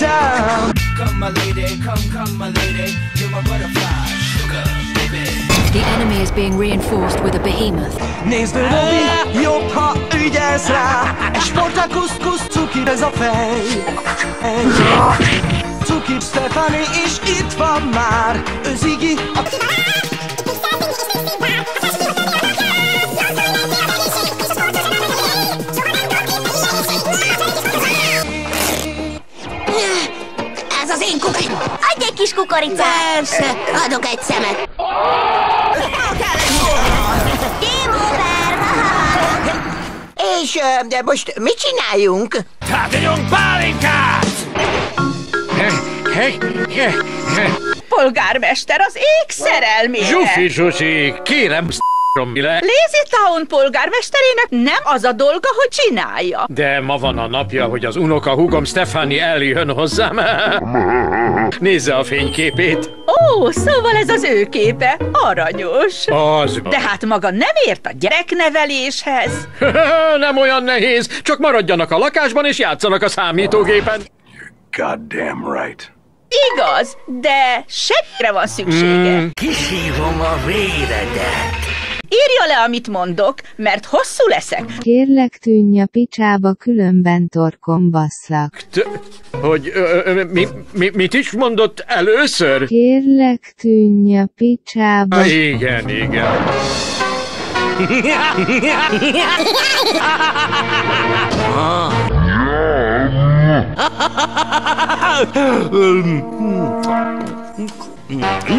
down. Come my lady, come my lady, you're my butterfly, sugar baby. The enemy is being reinforced with a behemoth. Nézd, Robi, jobb, ha ügyelsz rá. Egy Sportakusz, cuki ez a fej. Cuki Stefani is itt van már. Ő Ziggy, Ez az én kukoricám! Adj egy kis kukoricát! Persze, adok egy szemet! Game over! És de most mit csináljunk? Tárgyalunk pálinkát! Polgármester, az ég szerelmére! Zsufi, kérem, le. Lazy Town polgármesterének nem az a dolga, hogy csinálja. De ma van a napja, hogy az unokahúgom Stefani eljön hozzám. Nézze a fényképét. Ó, szóval ez az ő képe. Aranyos. Az. De hát maga nem ért a gyerekneveléshez. Nem olyan nehéz, csak maradjanak a lakásban és játszanak a számítógépen. You're goddamn right. Igaz, de segre van szüksége. Kiszívom a véredet. Írja le, amit mondok, mert hosszú leszek. Kérlek, tűnj a picsába, különben torkom baszlak. Hogy mit is mondott először? Kérlek, tűnj a picsába. Igen.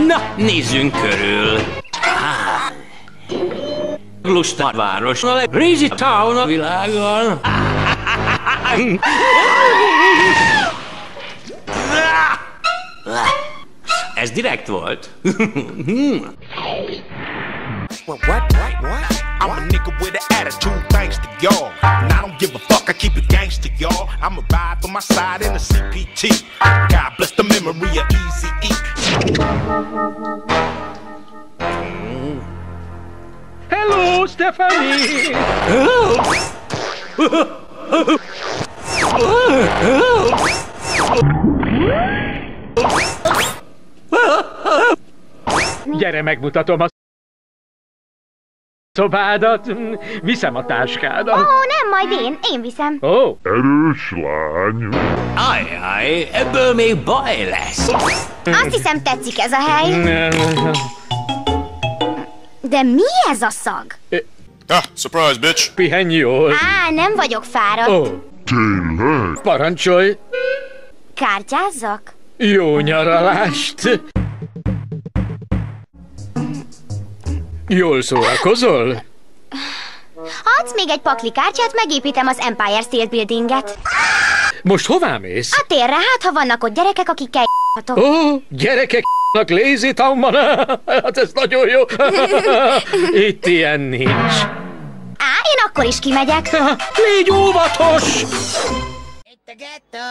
Na, nézzünk körül. Lusta város, a Lazy Town a világon. Ez direkt volt. What? I'm a nigga with an attitude, thanks to y'all. And I don't give a fuck, I keep it gangsta, y'all. I'm a ride for my side in the CPT. God bless the memory of Eazy-E. Hello, Stefani! Gyere, megmutatom a szobádat, viszem a táskádat. Ó, nem, majd én viszem. Ó. Erős lány. Ajjaj, ebből még baj lesz. Azt hiszem, tetszik ez a hely. De mi ez a szag? Surprise, bitch. Pihenj jól. Nem vagyok fáradt. Ó. Tényleg? Parancsolj. Kártyázzak? Jó nyaralást. Jól szórakozol? Adsz még egy pakli kártyát, megépítem az Empire State Buildinget. Most hová mész? A térre, hát ha vannak ott gyerekek, akikkel j***hatok. Ó, gyerekek Lazy Townban? Hát ez nagyon jó. Itt ilyen nincs. Én akkor is kimegyek. Légy óvatos! Itt a gettó,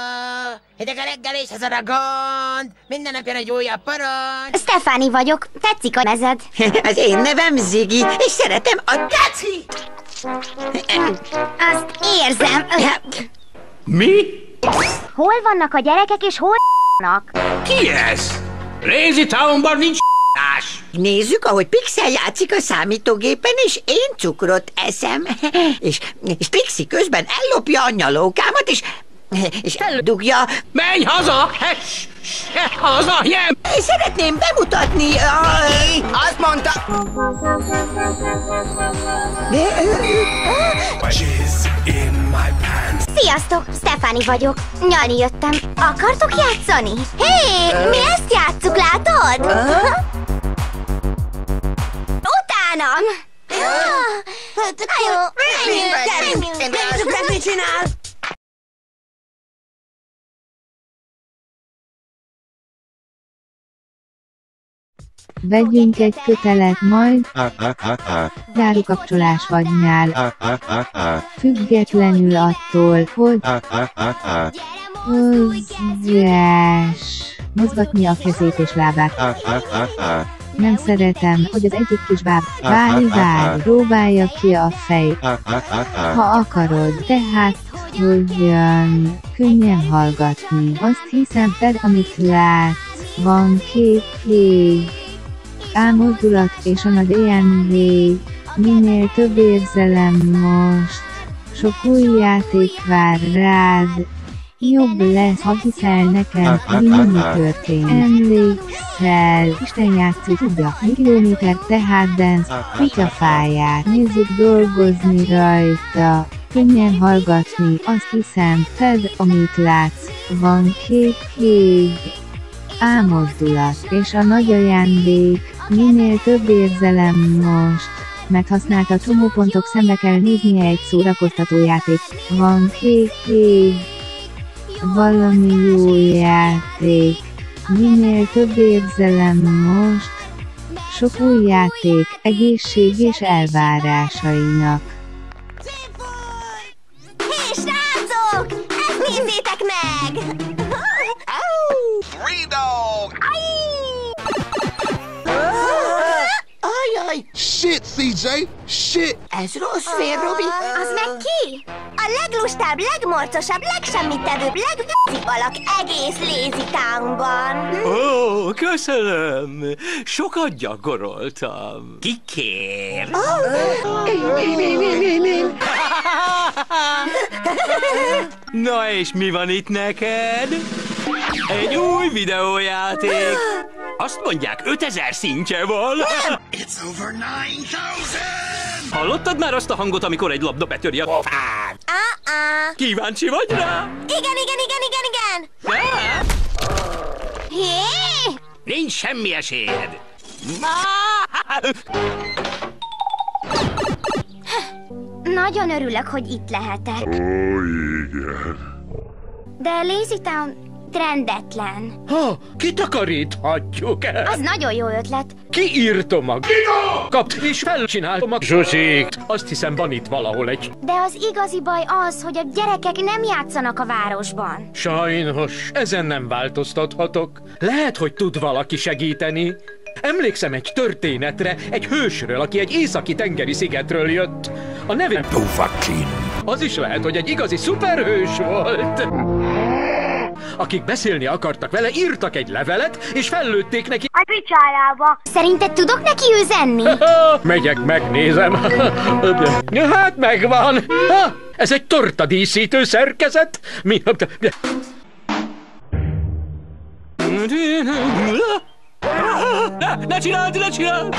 hideg a reggeléshez a ragond, minden nap jön egy újabb parancs. Stefani vagyok, tetszik a mezed. Az én nevem Ziggy, és szeretem a taci. Azt érzem. Mi? Hol vannak a gyerekek, és hol vannak? Ki ez? Lazy Townban nincs s***ás. Nézzük, ahogy Pixel játszik a számítógépen, és én cukrot eszem. És Pixi közben ellopja a nyalókámat, és eldugja. Menj haza! Haza, jem! Szeretném bemutatni Azt mondta... Sziasztok, Stefani vagyok. Nyalni jöttem. Akartok játszani? Hé, mi ezt játsszuk, látod? Utánam! Na jó, nézzük meg, mit csinál! Vegyünk egy kötelet, majd zárukapcsolás vagy nyál. Függetlenül attól, hogy mozgatni a kezét és lábát. Nem szeretem, hogy az egyik kis báb várj, próbálja ki a fej. Ha akarod, tehát hogyan könnyen hallgatni. Azt hiszem, Ted, amit látsz, van két ég, álmozdulat és a nagy ajándék, minél több érzelem most, sok új játék vár rád, jobb lesz, ha hiszel nekem, mi történik. Emlékszel, Isten játszik, tudja, mi kilométer tehát dance, pityafáját, nézzük dolgozni rajta, könnyen hallgatni, azt hiszem, Ted, amit látsz, van két ég, álmozdulat és a nagy ajándék, minél több érzelem most, meghasználta csomópontok, szembe kell néznie egy szórakoztató játék, van két ég, valami jó játék, minél több érzelem most, sok új játék, egészség és elvárásainak. Hé, srácok! Ezt nézzétek meg! Three dog! Ajaj! Shit, CJ! Shit! Ez rossz fél, Robi. Az meg ki? A leglustább, legmorcosabb, legsemmittevőbb, legvicibb alak egész Lazy Townban. Ó, köszönöm! Sokat gyakoroltam. Ki kér? Én. Na és mi van itt neked? Egy új videójáték. Azt mondják, 5000 szintje van. It's over 9000! Hallottad már azt a hangot, amikor egy labda betöri a pofád? Kíváncsi vagy rá? Igen. Hé! Nincs semmi esélyed. Nagyon örülök, hogy itt lehetek. Ó, igen. De Lazy Town trendetlen. Ha, kitakaríthatjuk. Az nagyon jó ötlet. Kiírtom a kapt és felcsinálom a Zsuzsit. Azt hiszem, van itt valahol egy... De az igazi baj az, hogy a gyerekek nem játszanak a városban. Sajnos, ezen nem változtathatok. Lehet, hogy tud valaki segíteni. Emlékszem egy történetre, egy hősről, aki egy északi tengeri szigetről jött. A neve... Dovahkiin. Az is lehet, hogy egy igazi szuperhős volt. Akik beszélni akartak vele, írtak egy levelet, és fellőtték neki... A picsájába. Szerinted tudok neki üzenni? Megyek, megnézem. Hát megvan. Ez egy tortadíszítő szerkezet. Mi... Ne csináld, ne csináld!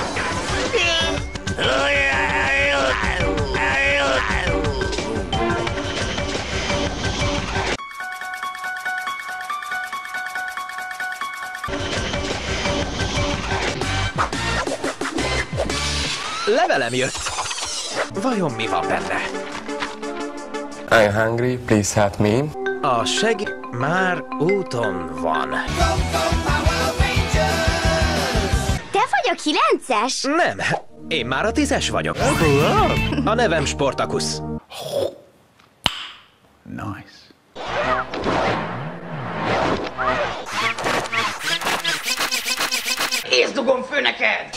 Levelem jött. Vajon mi van benne? I'm hungry, please help me. A segéd már úton van. Te vagy a 9-es? Nem, én már a 10-es vagyok. A nevem Sportakusz. Nice. Ész dugom fő neked!